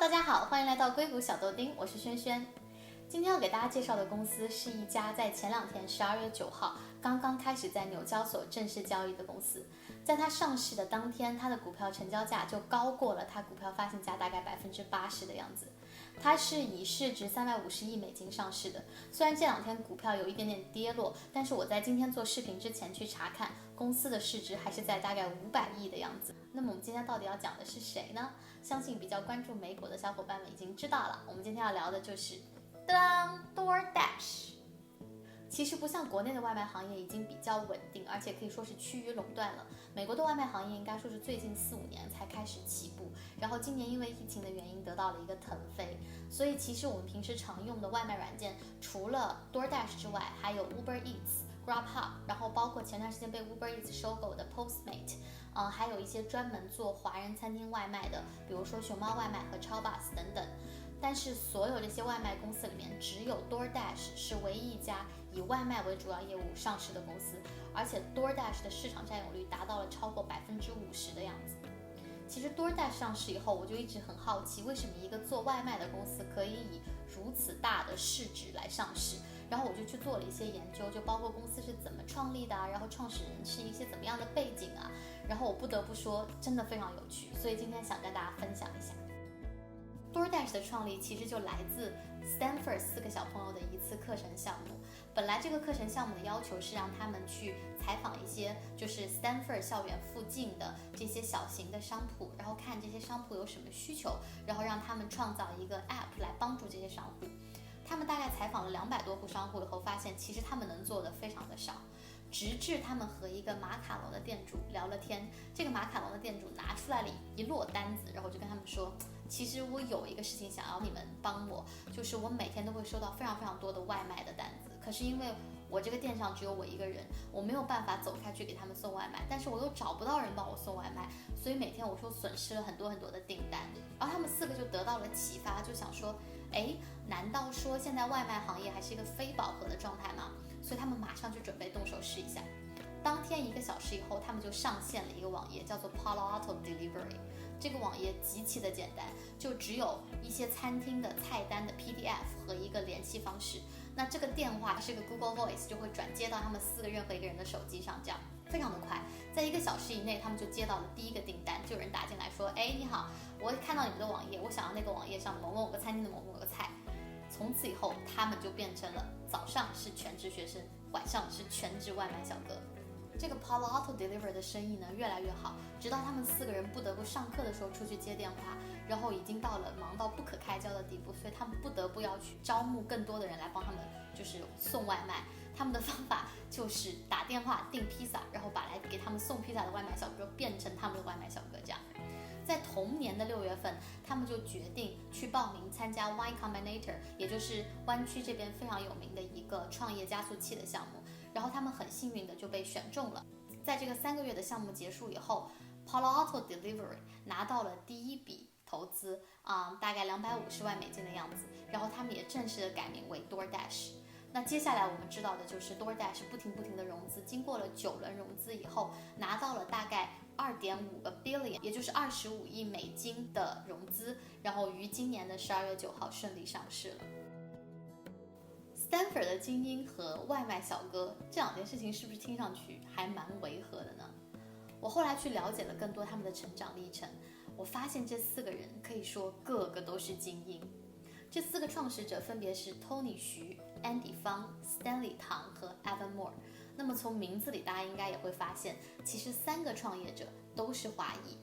大家好，欢迎来到硅谷小豆丁，我是轩轩。今天要给大家介绍的公司是一家在前2天12月9号刚刚开始在纽交所正式交易的公司。在它上市的当天，它的股票成交价就高过了它股票发行价大概80%的样子。它是以市值350亿美金上市的，虽然这2天股票有一点点跌落，但是我在今天做视频之前去查看，公司的市值还是在大概500亿的样子。那么我们今天到底要讲的是谁呢？相信比较关注美股的小伙伴们已经知道了，我们今天要聊的就是DoorDash。其实不像国内的外卖行业已经比较稳定，而且可以说是趋于垄断了。美国的外卖行业应该说是最近4-5年才开始起步，然后今年因为疫情的原因得到了一个腾飞。所以其实我们平时常用的外卖软件，除了 DoorDash 之外，还有 Uber Eats、Grubhub， 然后包括前段时间被 Uber Eats 收购的 Postmate，还有一些专门做华人餐厅外卖的，比如说熊猫外卖和超 bus 等等。但是所有这些外卖公司里面，只有 DoorDash 是唯一一家以外卖为主要业务上市的公司，而且 DoorDash 的市场占有率达到了超过50%的样子。其实 DoorDash 上市以后，我就一直很好奇，为什么一个做外卖的公司可以以如此大的市值来上市？然后我就去做了一些研究，就包括公司是怎么创立的啊，然后创始人是一些怎么样的背景啊，然后我不得不说，真的非常有趣，所以今天想跟大家分享一下。DoorDash 的创立其实就来自 Stanford 4个小朋友的一次课程项目。本来这个课程项目的要求是让他们去采访一些就是 Stanford 校园附近的这些小型的商铺，然后看这些商铺有什么需求，然后让他们创造一个 app 来帮助这些商户。他们大概采访了200多户商户以后，发现其实他们能做的非常的少。直至他们和一个马卡龙的店主聊了天，这个马卡龙的店主拿出来了一摞单子，然后就跟他们说，其实我有一个事情想要你们帮我，就是我每天都会收到非常非常多的外卖的单子，可是因为我这个店上只有我一个人，我没有办法走开去给他们送外卖，但是我又找不到人帮我送外卖，所以每天我说损失了很多很多的订单。然后他们4个就得到了启发，就想说，难道说现在外卖行业还是一个非饱和的状态吗？所以他们马上就准备动手试一下。当天1个小时以后，他们就上线了一个网页，叫做 Palo Alto Delivery。这个网页极其的简单，就只有一些餐厅的菜单的 PDF 和一个联系方式。那这个电话是个 Google Voice， 就会转接到他们4个任何一个人的手机上，这样非常的快。在1个小时以内，他们就接到了第1个订单，就有人打进来说，你好，我看到你们的网页，我想要那个网页上某某个餐厅的某某个菜。从此以后，他们就变成了早上是全职学生，晚上是全职外卖小哥。这个 Palo Alto Delivery 的生意呢越来越好，直到他们4个人不得不上课的时候出去接电话，然后已经到了忙到不可开交的地步，所以他们不得不要去招募更多的人来帮他们就是送外卖。他们的方法就是打电话订披萨，然后把来给他们送披萨的外卖小哥变成他们的外卖小哥，这样。在同年的6月份，他们就决定去报名参加 Y Combinator， 也就是湾区这边非常有名的一个创业加速器的项目。然后他们很幸运的就被选中了。在这个3个月的项目结束以后， Palo Alto Delivery 拿到了第1笔投资，大概250万美金的样子。然后他们也正式的改名为 DoorDash。那接下来我们知道的就是 DoorDash 不停的融资，经过了9轮融资以后，拿到了大概2.5个 billion， 也就是25亿美金的融资，然后于今年的12月9号顺利上市了。Stanford 的精英和外卖小哥这2件事情是不是听上去还蛮违和的呢？我后来去了解了更多他们的成长历程，我发现这4个人可以说个个都是精英。这4个创始者分别是 Tony 徐、Andy 方、Stanley 唐和 Evan Moore。那么从名字里大家应该也会发现，其实3个创业者都是华裔。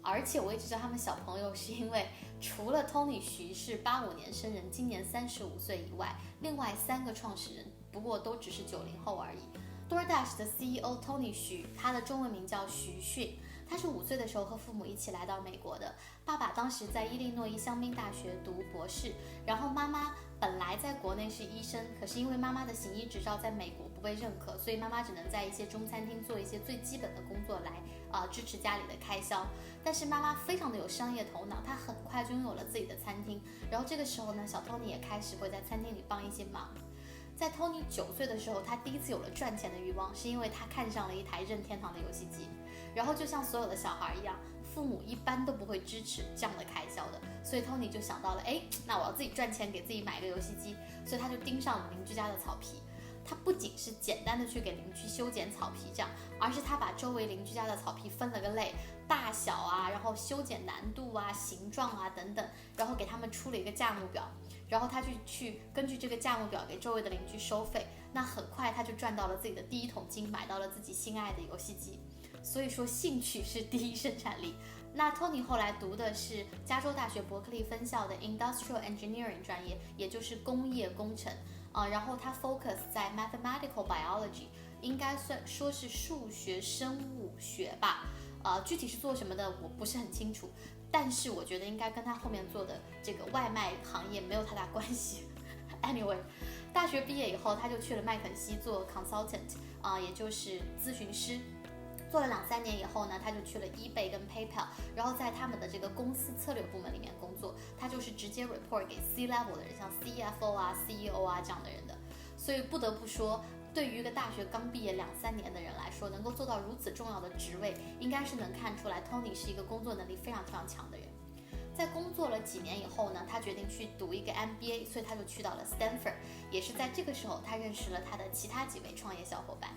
而且我一直叫他们小朋友，是因为除了 Tony 徐是85年生人，今年35岁以外，另外3个创始人不过都只是90后而已。DoorDash 的 CEO Tony 徐，他的中文名叫徐迅，他是5岁的时候和父母一起来到美国的。爸爸当时在伊利诺伊香槟大学读博士，然后妈妈本来在国内是医生，可是因为妈妈的行医执照在美国不被认可，所以妈妈只能在一些中餐厅做一些最基本的工作来支持家里的开销。但是妈妈非常的有商业头脑，她很快就拥有了自己的餐厅。然后这个时候呢，小 Tony 也开始会在餐厅里帮一些忙。在 Tony 9岁的时候，他第一次有了赚钱的欲望，是因为他看上了一台任天堂的游戏机。然后就像所有的小孩一样，父母一般都不会支持这样的开销的，所以所以 Tony 就想到了，那我要自己赚钱给自己买个游戏机，所以他就盯上了邻居家的草皮。他不仅是简单的去给邻居修剪草皮这样，而是他把周围邻居家的草皮分了个类，大小啊，然后修剪难度啊、形状啊等等，然后给他们出了一个价目表，然后他去根据这个价目表给周围的邻居收费。那很快他就赚到了自己的第一桶金，买到了自己心爱的游戏机。所以说兴趣是第一生产力。那 Tony 后来读的是加州大学伯克利分校的 Industrial Engineering 专业，也就是工业工程然后他 focus 在 Mathematical Biology， 应该算说是数学生物学吧，具体是做什么的我不是很清楚，但是我觉得应该跟他后面做的这个外卖行业没有太大关系。Anyway， 大学毕业以后他就去了麦肯锡做 consultant，也就是咨询师。做了2-3年以后呢，他就去了 eBay 跟 PayPal， 然后在他们的这个公司策略部门里面工作。他就是直接 report 给 C level 的人，像 CFO 啊、CEO 啊这样的人的。所以不得不说，对于一个大学刚毕业2-3年的人来说，能够做到如此重要的职位，应该是能看出来 Tony 是一个工作能力非常非常强的人。在工作了几年以后呢，他决定去读一个 MBA， 所以他就去到了 Stanford。也是在这个时候，他认识了他的其他几位创业小伙伴。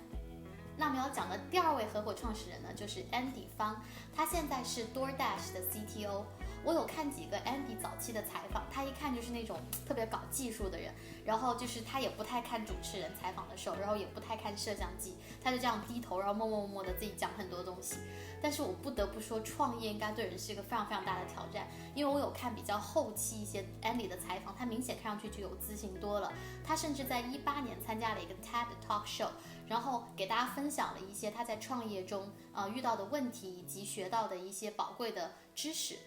那么要讲的第2位合伙创始人呢，就是 Andy 方，他现在是 DoorDash 的 CTO。我有看几个 Andy 早期的采访，他一看就是那种特别搞技术的人，然后就是他也不太看主持人采访的时候，然后也不太看摄像机，他就这样低头，然后默默的自己讲很多东西。但是我不得不说，创业应该对人是一个非常非常大的挑战，因为我有看比较后期一些 Andy 的采访，他明显看上去就有自信多了。他甚至在18年参加了一个 TED Talk Show， 然后给大家分享了一些他在创业中遇到的问题以及学到的一些宝贵的知识。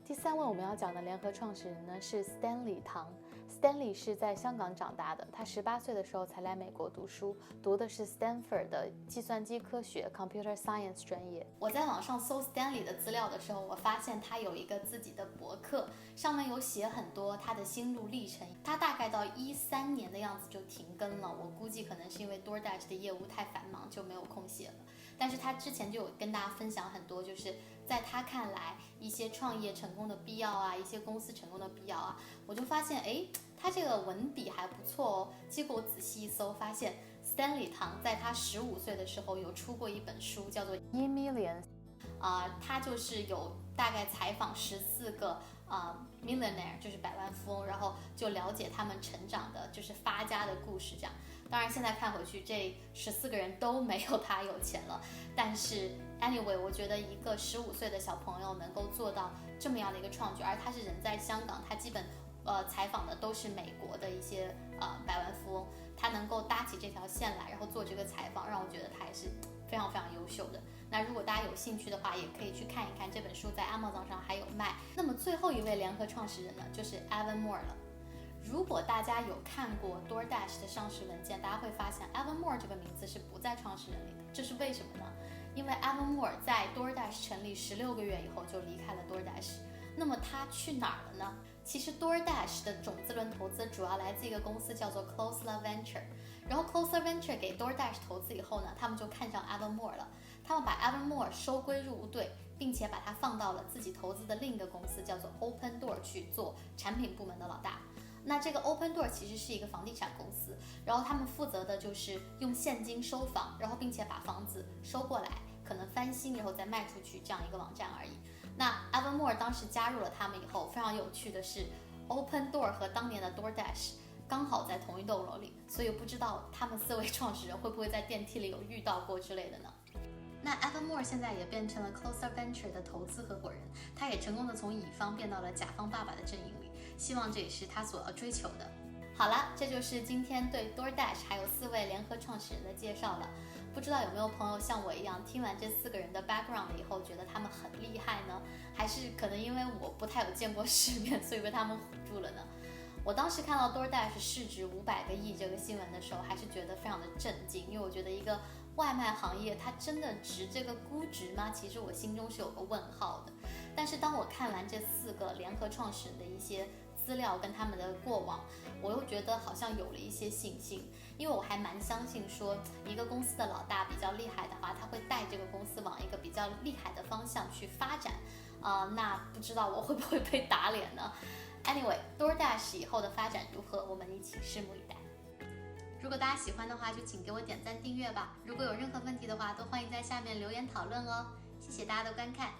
第3位我们要讲的联合创始人呢是 Stanley 唐。Stanley 是在香港长大的，他18岁的时候才来美国读书，读的是 Stanford 的计算机科学 Computer Science 专业。我在网上搜 Stanley 的资料的时候，我发现他有一个自己的博客，上面有写很多他的心路历程。他大概到13年的样子就停更了，我估计可能是因为 DoorDash 的业务太繁忙，就没有空写了。但是他之前就有跟大家分享很多，就是在他看来一些创业成功的必要啊，一些公司成功的必要啊，我就发现他这个文笔还不错哦。结果我仔细一搜，发现 Stanley 唐在他15岁的时候有出过一本书，叫做 E-Millions，他就是有大概采访14个millionaire， 就是百万富翁，然后就了解他们成长的，就是发家的故事这样。当然现在看回去，这14个人都没有他有钱了，但是 anyway， 我觉得一个15岁的小朋友能够做到这么样的一个创举，而他是人在香港，他基本采访的都是美国的一些百万富翁，他能够搭起这条线来，然后做这个采访，让我觉得他还是非常非常优秀的。那如果大家有兴趣的话，也可以去看一看这本书，在 Amazon 上还有卖。那么最后一位联合创始人呢，就是 Evan Moore 了。如果大家有看过 DoorDash 的上市文件，大家会发现 Evan Moore 这个名字是不在创始人里的，这是为什么呢？因为 Evan Moore 在 DoorDash 成立16个月以后就离开了 DoorDash。那么他去哪儿了呢？其实 DoorDash 的种子轮投资主要来自一个公司叫做 Khosla Venture， 然后 Khosla Venture 给 DoorDash 投资以后呢，他们就看上 Evan Moore 了，他们把 Evan Moore 收归入伍队，并且把他放到了自己投资的另一个公司叫做 Open Door 去做产品部门的老大。那这个 Open Door 其实是一个房地产公司，然后他们负责的就是用现金收房，然后并且把房子收过来，可能翻新，然后再卖出去这样一个网站而已。那 Evan Moore 当时加入了他们以后，非常有趣的是 Open Door 和当年的 DoorDash 刚好在同一栋楼里，所以不知道他们4位创始人会不会在电梯里有遇到过之类的呢？那 Evan Moore 现在也变成了 Khosla Venture 的投资合伙人，他也成功的从乙方变到了甲方爸爸的阵营里，希望这也是他所要追求的。好了，这就是今天对 DoorDash 还有4位联合创始人的介绍了。不知道有没有朋友像我一样，听完这4个人的 background 以后，觉得他们很厉害呢？还是可能因为我不太有见过世面，所以被他们唬住了呢？我当时看到 DoorDash 市值500个亿这个新闻的时候，还是觉得非常的震惊，因为我觉得一个外卖行业它真的值这个估值吗？其实我心中是有个问号的。但是当我看完这4个联合创始人的一些资料跟他们的过往，我又觉得好像有了一些信心，因为我还蛮相信说，一个公司的老大比较厉害的话，他会带这个公司往一个比较厉害的方向去发展。那不知道我会不会被打脸呢？Anyway，DoorDash 以后的发展如何，我们一起拭目以待。如果大家喜欢的话，就请给我点赞订阅吧。如果有任何问题的话，都欢迎在下面留言讨论哦。谢谢大家的观看。